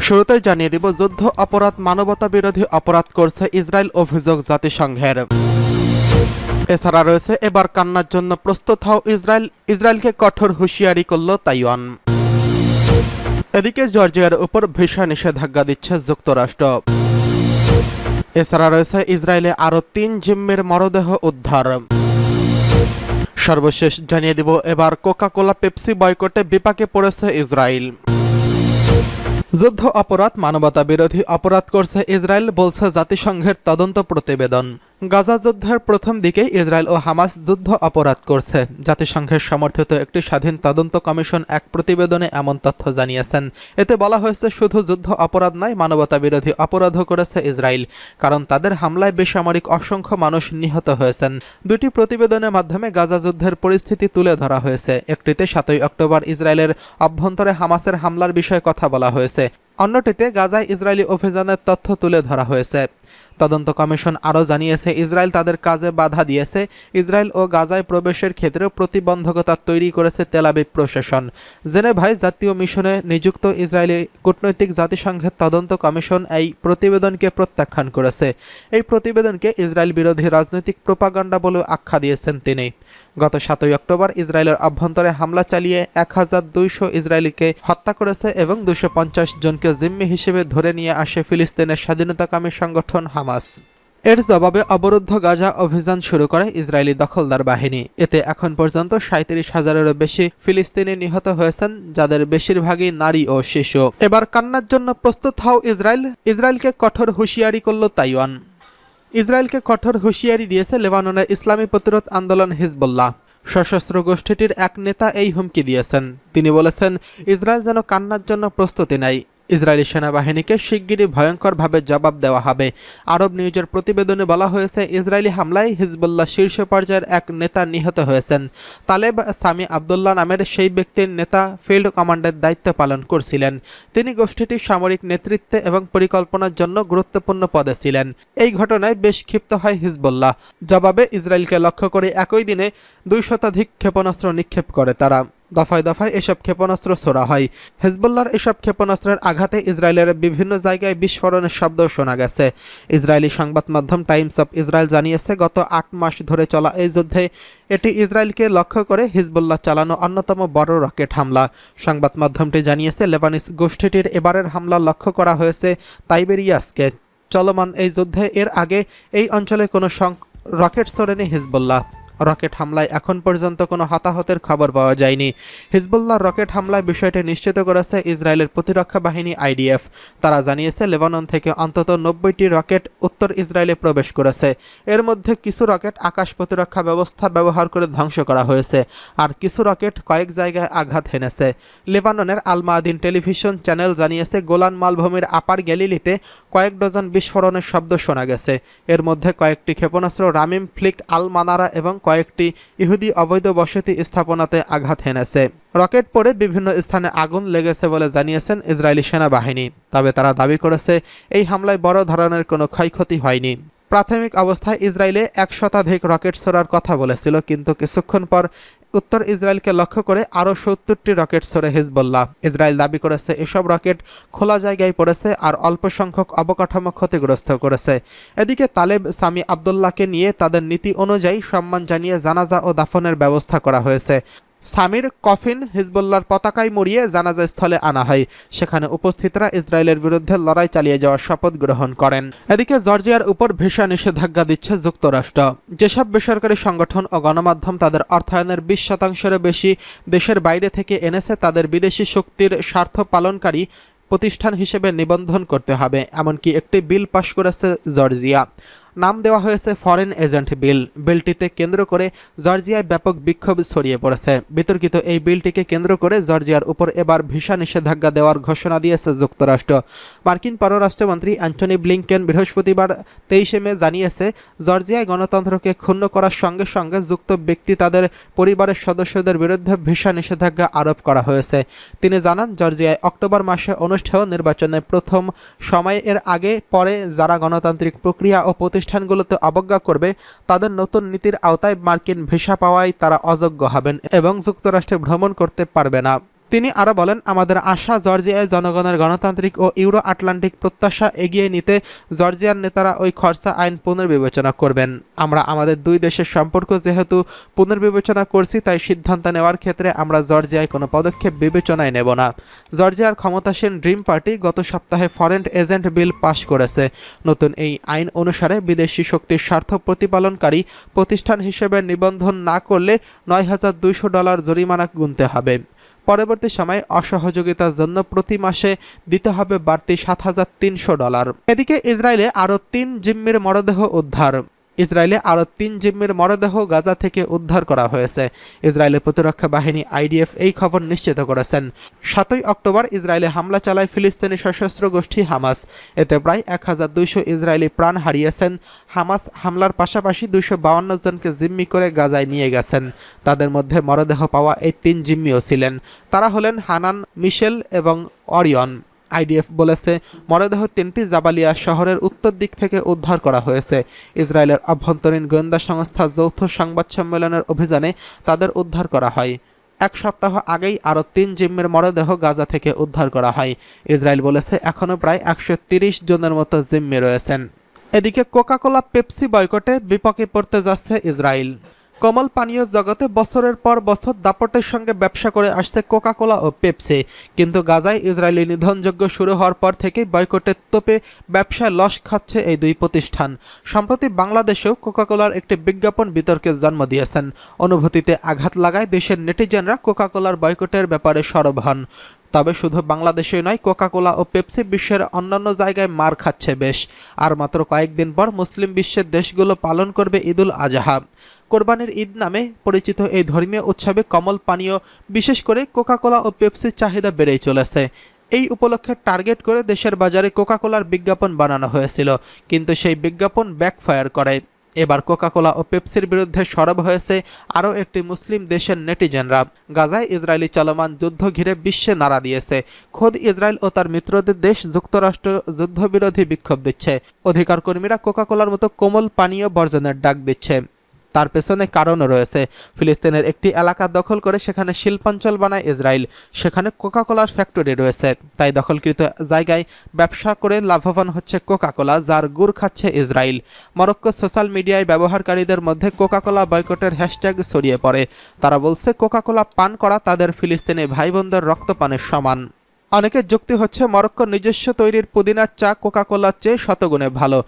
শুরুতেই জানিয়ে দিব, যুদ্ধ অপরাধ, মানবতা বিরোধী অপরাধ করছে ইসরায়েল, অভিযোগ জাতিসংঘের। এছাড়া রয়েছে, এবার কান্নার জন্য প্রস্তুত হও ইসরায়েল, ইসরায়েলকে কঠোর হুঁশিয়ারি করল তাইওয়ান। এদিকে জর্জিয়ার উপর ভিসা নিষেধাজ্ঞা দিচ্ছে যুক্তরাষ্ট্র। এছাড়া রয়েছে, ইসরায়েলে আরও ৩ জিম্মির মরদেহ উদ্ধার। সর্বশেষ জানিয়ে দিব, এবার কোকা-কোলা পেপসি বয়কটে বিপাকে পড়েছে ইসরায়েল। যুদ্ধ অপরাধ, মানবতা বিরোধী অপরাধ করছে ইসরায়েল, বলছে জাতিসংঘের তদন্ত প্রতিবেদন। গাজা যুদ্ধের প্রথম দিকে ইসরায়েল ও হামাস যুদ্ধ অপরাধ করছে। জাতিসংঘের সমর্থিত একটি স্বাধীন তদন্ত কমিশন এক প্রতিবেদনে এমন তথ্য জানিয়েছেন। এতে বলা হয়েছে, শুধু যুদ্ধ অপরাধ নয়, মানবতা বিরোধী অপরাধও করেছে ইসরায়েল, কারণ তাদের হামলায় বেসামরিক অসংখ্য মানুষ নিহত হয়েছেন। দুটি প্রতিবেদনের মাধ্যমে গাজা যুদ্ধের পরিস্থিতি তুলে ধরা হয়েছে। একটিতে ৭ই অক্টোবর ইসরায়েলের অভ্যন্তরে হামাসের হামলার বিষয়ে কথা বলা হয়েছে, অন্যটিতে গাজায় ইসরায়েলি অভিযানের তথ্য তুলে ধরা হয়েছে। তদন্ত কমিশন আরও জানিয়েছে, ইসরায়েল তাদের কাজে বাধা দিয়েছে। ইসরায়েল ও গাজায় প্রবেশের ক্ষেত্রেও প্রতিবন্ধকতা তৈরি করেছে তেল আবিব প্রশাসন। জেনেভায় জাতীয় মিশনে নিযুক্ত ইসরায়েলি কূটনৈতিক জাতিসংঘের তদন্ত কমিশন এই প্রতিবেদনকে প্রত্যাখ্যান করেছে। এই প্রতিবেদনকে ইসরায়েল বিরোধী রাজনৈতিক প্রোপাগান্ডা বলে আখ্যা দিয়েছেন তিনি। গত ৭ই অক্টোবর ইসরায়েলের অভ্যন্তরে হামলা চালিয়ে ১,২০০ ইসরায়েলিকে হত্যা করেছে এবং ২৫০ জনকে জিম্মি হিসেবে ধরে নিয়ে আসে ফিলিস্তিনের স্বাধীনতাকামী সংগঠন হামাস। এর জবাবে অবরুদ্ধ গাজা অভিযান শুরু করে ইসরায়েলি দখলদার বাহিনী। এতে এখন পর্যন্ত ৩৭,০০০-এরও বেশি ফিলিস্তিনি নিহত হয়েছেন, যাদের বেশিরভাগই নারী ও শিশু। এবার কান্নার জন্য প্রস্তুত হও ইসরায়েল, ইসরায়েলকে কঠোর হুঁশিয়ারি করল তাইওয়ান। ইসরায়েলকে কঠোর হুঁশিয়ারি দিয়েছে লেবাননের ইসলামী প্রতিরোধ আন্দোলন হিজবুল্লাহ। সশস্ত্র গোষ্ঠীটির এক নেতা এই হুমকি দিয়েছেন। তিনি বলেছেন, ইসরায়েল যেন কান্নার জন্য প্রস্তুতি নেয়। ইসরায়েলি সেনাবাহিনীকে শিগগিরই ভয়ঙ্করভাবে জবাব দেওয়া হবে। আরব নিউজের প্রতিবেদনে বলা হয়েছে, ইসরায়েলি হামলায় হিজবুল্লাহ শীর্ষ পর্যায়ের এক নেতা নিহত হয়েছেন। তালেব সামি আবদুল্লাহ নামের সেই ব্যক্তির নেতা ফিল্ড কমান্ডের দায়িত্ব পালন করছিলেন। তিনি গোষ্ঠীটির সামরিক নেতৃত্বে এবং পরিকল্পনার জন্য গুরুত্বপূর্ণ পদে ছিলেন। এই ঘটনায় বেশ ক্ষিপ্ত হয় হিজবুল্লাহ। জবাবে ইসরায়েলকে লক্ষ্য করে একই দিনে ২ শতাধিক ক্ষেপণাস্ত্র নিক্ষেপ করে তারা। দফায় দফায় এসব ক্ষেপণাস্ত্র ছোড়া হয়। হিজবুল্লাহর এসব ক্ষেপণাস্ত্রের আঘাতে ইসরায়েলের বিভিন্ন জায়গায় বিস্ফোরণের শব্দ শোনা গেছে। ইসরায়েলি সংবাদ মাধ্যম টাইমস অফ ইসরায়েল জানিয়েছে, গত ৮ মাস ধরে চলা এই যুদ্ধে এটি ইসরায়েলকে লক্ষ্য করে হিজবুল্লাহ চালানো অন্যতম বড় রকেট হামলা। সংবাদ মাধ্যমটি জানিয়েছে, লেবানিজ গোষ্ঠীটির এবারের হামলা লক্ষ্য করা হয়েছে তাইবেরিয়াসকে। চলমান এই যুদ্ধে এর আগে এই অঞ্চলে কোনো রকেট ছোড়েনি হিজবুল্লাহ। রকেট হামলায় এখন পর্যন্ত কোনো হতাহতের খবর পাওয়া যায়নি। হিজবুল্লাহ রকেট হামলায় বিষয়টি নিশ্চিত করেছে ইসরায়েলের প্রতিরক্ষা বাহিনী IDF। তারা জানিয়েছে, লেবানন থেকে অন্তত ৯০টি রকেট উত্তর ইসরায়েলে প্রবেশ করেছে। এর মধ্যে কিছু রকেট আকাশ প্রতিরক্ষা ব্যবস্থা ব্যবহার করে ধ্বংস করা হয়েছে, আর কিছু রকেট কয়েক জায়গায় আঘাত হেনেছে। লেবাননের আল মাদিন টেলিভিশন চ্যানেল জানিয়েছে, গোলান মালভূমির আপার গ্যালিলিতে কয়েক ডজন বিস্ফোরণের শব্দ শোনা গেছে। এর মধ্যে কয়েকটি ক্ষেপণাস্ত্র রামিম, ফ্লিক, আল মানারা এবং কয়েকটি ইহুদি অবৈধ বসতি স্থাপনাতে আঘাত হেনেছে। রকেট পড়ে বিভিন্ন স্থানে আগুন লেগেছে বলে জানিয়েছেন ইসরায়েলি সেনাবাহিনী। তবে তারা দাবি করেছে, এই হামলায় বড় ধরনের কোনো ক্ষয়ক্ষতি হয়নি। প্রাথমিক অবস্থায় ইসরায়েলে ১ শতাধিক রকেট ছোড়ার কথা বলেছিল, কিন্তু কিছুক্ষণ পর উত্তর ইসরায়েলকে লক্ষ্য করে আরও ৭০টি রকেট ছোড়ে হিজবুল্লাহ। ইসরায়েল দাবি করেছে, এসব রকেট খোলা জায়গায় পড়েছে আর অল্প সংখ্যক অবকাঠামো ক্ষতিগ্রস্ত করেছে। এদিকে তালেব সামি আবদুল্লাহকে নিয়ে তাদের নীতি অনুযায়ী সম্মান জানিয়ে জানাজা ও দাফনের ব্যবস্থা করা হয়েছে। সামির কফিন হিজবুল্লাহর পতাকায় মুড়িয়ে জানাজা স্থলে আনা হয়। সেখানে উপস্থিতরা ইসরায়েলের বিরুদ্ধে লড়াই চালিয়ে যাওয়ার শপথ গ্রহণ করেন। এদিকে জর্জিয়ার উপর ভিসা নিষেধাজ্ঞা দিচ্ছে যুক্তরাষ্ট্র। যেসব বেসরকারি সংগঠন ও গণমাধ্যম তাদের অর্থায়নের ২০%-এরও বেশি দেশের বাইরে থেকে এনেছে, তাদের বিদেশি শক্তির স্বার্থ পালনকারী প্রতিষ্ঠান হিসেবে নিবন্ধন করতে হবে, এমনকি একটি বিল পাশ করেছে জর্জিয়া। নাম দেওয়া হয়েছে ফরেন এজেন্ট বিল। বিলটিতে কেন্দ্র করে জর্জিয়ায় ব্যাপক বিক্ষোভ ছড়িয়ে পড়েছে। বিতর্কিত এই বিলটিকে কেন্দ্র করে জর্জিয়ার উপর এবার ভিসা নিষেধাজ্ঞা দেওয়ার ঘোষণা দিয়েছে যুক্তরাষ্ট্র। মার্কিন পররাষ্ট্রমন্ত্রী অ্যান্টনি ব্লিংকেন বৃহস্পতিবার ২৩ মে জানিয়েছে, জর্জিয়ায় গণতন্ত্রকে ক্ষুণ্ণ করার সঙ্গে সঙ্গে যুক্ত ব্যক্তি তাদের পরিবারের সদস্যদের বিরুদ্ধে ভিসা নিষেধাজ্ঞা আরোপ করা হয়েছে। তিনি জানান, জর্জিয়ায় অক্টোবর মাসে অনুষ্ঠেয় নির্বাচনের প্রথম সময় এর আগে পরে যারা গণতান্ত্রিক প্রক্রিয়া ও প্রতিষ্ঠা প্রতিষ্ঠানগুলোতে অবজ্ঞা করবে তাদের নতুন নীতির আওতায় মার্কিন ভিসা পাওয়ায় তারা অযোগ্য হবেন এবং যুক্তরাষ্ট্রে ভ্রমণ করতে পারবে না। তিনি আরও বলেন, আমাদের আশা জর্জিয়ায় জনগণের গণতান্ত্রিক ও ইউরো আটলান্টিক প্রত্যাশা এগিয়ে নিতে জর্জিয়ার নেতারা ওই খরচা আইন পুনর্বিবেচনা করবেন। আমরা আমাদের দুই দেশের সম্পর্ক যেহেতু পুনর্বিবেচনা করছি, তাই সিদ্ধান্ত নেওয়ার ক্ষেত্রে আমরা জর্জিয়ায় কোনো পদক্ষেপ বিবেচনায় নেব না। জর্জিয়ার ক্ষমতাসীন ড্রিম পার্টি গত সপ্তাহে ফরেন এজেন্ট বিল পাশ করেছে। নতুন এই আইন অনুসারে বিদেশি শক্তির স্বার্থ প্রতিপালনকারী প্রতিষ্ঠান হিসেবে নিবন্ধন না করলে $9,200 জরিমানা গুনতে হবে। পরবর্তী সময়ে অসহযোগিতার জন্য প্রতি মাসে দিতে হবে বাড়তি $7,300। এদিকে ইসরায়েলে আরও 3 জিম্মির মরদেহ উদ্ধার। ইসরায়েলে আরও 3 জিম্মির মরদেহ গাজা থেকে উদ্ধার করা হয়েছে। ইসরায়েলের প্রতিরক্ষা বাহিনী IDF এই খবর নিশ্চিত করেছেন। 7ই অক্টোবর ইসরায়েলে হামলা চালায় ফিলিস্তিনি সশস্ত্র গোষ্ঠী হামাস। এতে প্রায় 1200 ইসরায়েলি প্রাণ হারিয়েছেন। হামাস হামলার পাশাপাশি 252 জনকে জিম্মি করে গাজায় নিয়ে গেছেন। তাদের মধ্যে মরদেহ পাওয়া এই 3 জিম্মিও ছিলেন। তারা হলেন হানান, মিশেল এবং অরিয়ন। IDF বলেছে মরদেহ 3টি জাবালিয়া শহরের উত্তর দিক থেকে উদ্ধার করা হয়েছে। ইসরায়েলের অভ্যন্তরীণ গোয়েন্দা সংস্থা যৌথ সংবাদ সম্মেলনের অভিযানে তাদের উদ্ধার করা হয়। এক সপ্তাহ আগেই আরও 3 জিম্মির মরদেহ গাজা থেকে উদ্ধার করা হয়। ইসরায়েল বলেছে এখনও প্রায় 130 জনের মতো জিম্মি রয়েছেন। এদিকে কোকাকোলা পেপসি বয়কটে বিপক্ষে পড়তে যাচ্ছে ইসরায়েল। কোমল পানীয় জগতে বছরের পর বছর দাপটের সঙ্গে ব্যবসা করে আসছে কোকাকোলা ও পেপসি, কিন্তু গাজায় ইসরায়েলি নিধনযজ্ঞ শুরু হওয়ার পর থেকেই বয়কটের তোপে ব্যবসায় লস খাচ্ছে এই দুই প্রতিষ্ঠান। সম্প্রতি বাংলাদেশেও কোকাকোলার একটি বিজ্ঞাপন বিতর্কের জন্ম দিয়েছেন। অনুভূতিতে আঘাত লাগায় দেশের নেটিজেনরা কোকাকোলার বয়কটের ব্যাপারে সরব হন। তবে শুধু বাংলাদেশে নয়, কোকাকোলা ও পেপসি বিশ্বের অন্যান্য জায়গায় মার খাচ্ছে বেশ। আর মাত্র কয়েকদিন পর মুসলিম বিশ্বের দেশগুলো পালন করবে ঈদুল আজহা। কোরবানির ঈদ নামে পরিচিত এই ধর্মীয় উৎসবে কমল পানীয়, বিশেষ করে কোকাকোলা ও পেপসির চাহিদা বেড়েই চলেছে। এই উপলক্ষে টার্গেট করে দেশের বাজারে কোকাকোলার বিজ্ঞাপন বানানো হয়েছিল, কিন্তু সেই বিজ্ঞাপন ব্যাকফায়ার করে। এবার কোকাকোলা ও পেপসির বিরুদ্ধে সরব হয়েছে আরও একটি মুসলিম দেশের নেটিজেনরা। গাজায় ইসরায়েলি চলমান যুদ্ধ ঘিরে বিশ্বে নাড়া দিয়েছে। খোদ ইসরায়েল ও তার মিত্রদের দেশ যুক্তরাষ্ট্র যুদ্ধবিরোধী বিক্ষোভ দিচ্ছে। অধিকার কর্মীরা কোকাকোলার মতো কোমল পানীয় বর্জনের ডাক দিচ্ছে। তার পেছনে কারণও রয়েছে। ফিলিস্তিনের একটি এলাকা দখল করে সেখানে শিল্পাঞ্চল বানায় ইসরায়েল। সেখানে কোকাকোলার ফ্যাক্টরি রয়েছে, তাই দখলকৃত জায়গায় ব্যবসা করে লাভবান হচ্ছে কোকাকোলা, যার গুড় খাচ্ছে ইসরায়েল। মরক্কো সোশ্যাল মিডিয়ায় ব্যবহারকারীদের মধ্যে কোকাকোলা বয়কটের হ্যাশট্যাগ ছড়িয়ে পড়ে। তারা বলছে কোকাকোলা পান করা তাদের ফিলিস্তিনি ভাই বোনদের রক্তপানের সমান। অনেকের যুক্তি হচ্ছে মরক্কোর নিজস্ব তৈরির পুদিনার চা কোকাকোলার চেয়ে শতগুণে ভালো।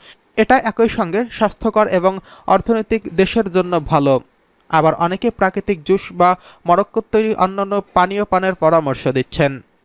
এটা একই সঙ্গে স্বাস্থ্যকর এবং অর্থনৈতিক দেশের জন্য ভালো। আবার অনেকে প্রাকৃতিক জুস বা মরক্কোর তৈরি অন্যান্য পানীয় পানের পরামর্শ দিচ্ছেন।